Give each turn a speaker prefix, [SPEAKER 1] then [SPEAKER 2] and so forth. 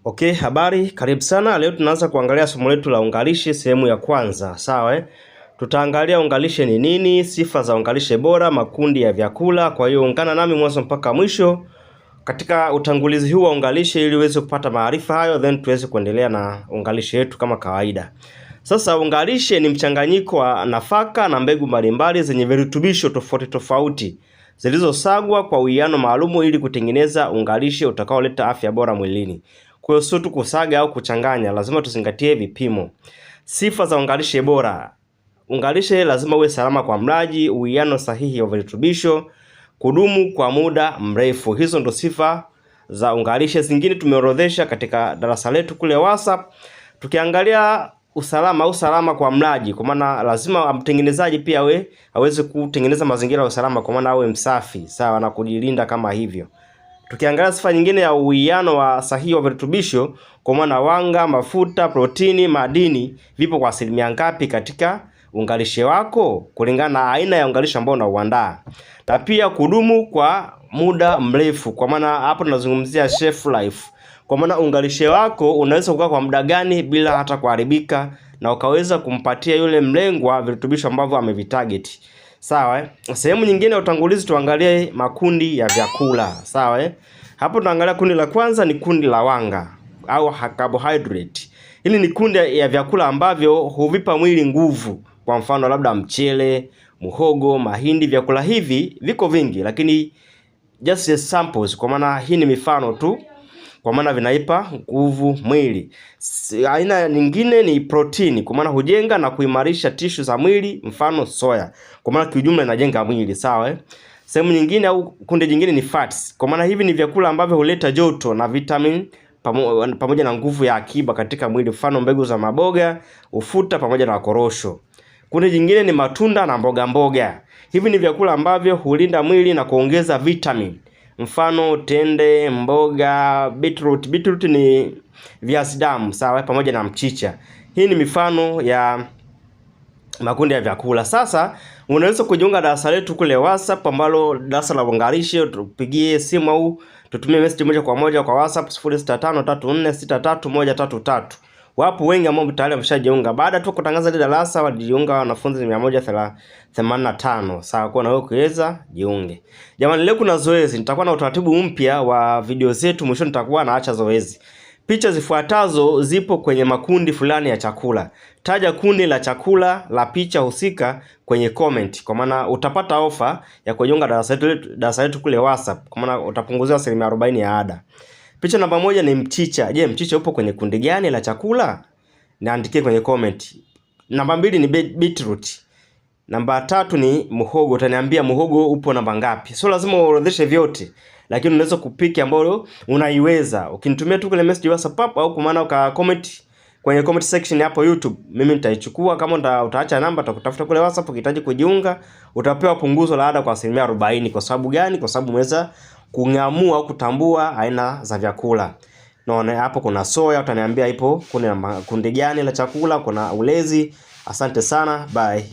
[SPEAKER 1] Okay, habari, karibu sana. Leo tunaanza kuangalia somo letu la ungalishe sehemu ya kwanza. Sawa Tutaangalia ungalishe ni nini, sifa za ungalishe bora, makundi ya vyakula. Kwa hiyo ungana nami mwanzo mpaka mwisho katika utangulizi huu wa ungalishe ili uweze kupata maarifa hayo, then tuweze kuendelea na ungalishe yetu kama kawaida. Sasa ungalishe ni mchanganyiko wa nafaka na mbegu mbalimbali zenye virutubisho tofauti tofauti zilizosagwa kwa uwiano maalumu ili kutengeneza ungalishe utakaoleta afya bora mwilini. Kwa hiyo sio tu kusaga au kuchanganya, lazima tuzingatie vipimo. Sifa za ungalishe bora. Ungalishe lazima uwe salama kwa mlaji, uwiano sahihi wa virutubisho, kudumu kwa muda mrefu. Hizo ndo sifa za ungalishe. Zingine tumeorodhesha katika darasa letu kule WhatsApp. Tukiangalia usalama kwa mlaji, kwa maana lazima mtengenezaji pia aweze kutengeneza mazingira ya usalama, kwa maana awe msafi, sawa, na kujilinda kama hivyo. Tukiangalia sifa nyingine ya uwiano wa sahihi wa virutubisho, kwa maana wanga, mafuta, protini, madini vipo kwa asilimia ngapi katika ungalishe wako kulingana na aina ya ungalishe ambao unauandaa. Na pia kudumu kwa muda mrefu, kwa maana hapo tunazungumzia shelf life. Kwa maana ungalishe wako unaweza kukaa kwa muda gani bila hata kuharibika na ukaweza kumpatia yule mlengwa virutubisho ambavyo amevitarget. Sawa Sehemu nyingine ya utangulizi tuangalie makundi ya vyakula. Sawa Hapo tunaangalia kundi la kwanza ni kundi la wanga au carbohydrate. Hili ni kundi ya vyakula ambavyo huvipa mwili nguvu. Kwa mfano labda mchele, muhogo, mahindi. Vyakula hivi viko vingi lakini just samples, kwa maana hii ni mifano tu, kwa maana vinaipa nguvu mwili. Aina nyingine ni protini, kwa maana hujenga na kuimarisha tishu za mwili, mfano soya, kwa maana kiujumla inajenga mwili. Sawa Sehemu nyingine au kundi jingine ni fats, kwa maana hivi ni vyakula ambavyo huleta joto na vitamin pamoja na nguvu ya akiba katika mwili, mfano mbegu za maboga, ufuta pamoja na korosho. Kundi jingine ni matunda na mboga mboga. Hivi ni vyakula ambavyo hulinda mwili na kuongeza vitamin, mfano tende, mboga, beetroot. Beetroot ni viazi damu, sawa, pamoja na mchicha. Hii ni mifano ya makundi ya vyakula. Sasa unaweza kujiunga darasa letu kule WhatsApp ambalo darasa la ungalishe. Tupigie simu au tutumie message moja kwa moja kwa WhatsApp 0653463133. Wapo wengi ambao tayari wameshajiunga. Baada tu kutangaza ile darasa walijiunga wanafunzi 185. Sawa, kwa na wewe kuweza jiunge. Jamani, leo kuna zoezi. Nitakuwa na utaratibu mpya wa video zetu. Mwisho nitakuwa naacha zoezi. Picha zifuatazo zipo kwenye makundi fulani ya chakula. Taja kundi la chakula la picha husika kwenye comment, kwa maana utapata ofa ya kujiunga darasa letu kule WhatsApp, kwa maana utapunguziwa 40% ya ada. Picha namba 1 ni mchicha. Je, mchicha upo kwenye kundi gani la chakula? Niandikie kwenye comment. Namba 2 ni beetroot. Namba 3 ni muhogo. Utaniambia muhogo upo namba ngapi. Sio lazima uorodheshe vyote, lakini unaweza kupiki ambayo unaiweza. Ukinitumia tu kule message WhatsApp au kwa maana uka comment kwenye comment section hapo YouTube, mimi nitaichukua. Kama utaacha namba utakutafuta kule WhatsApp. Ukihitaji kujiunga utapewa punguzo la ada kwa 40%. Kwa sababu gani? Kwa sababu umeweza kung'amua au kutambua aina za vyakula. Naona hapo kuna soya, utaniambia ipo kundi gani la chakula, kuna ulezi. Asante sana, bye.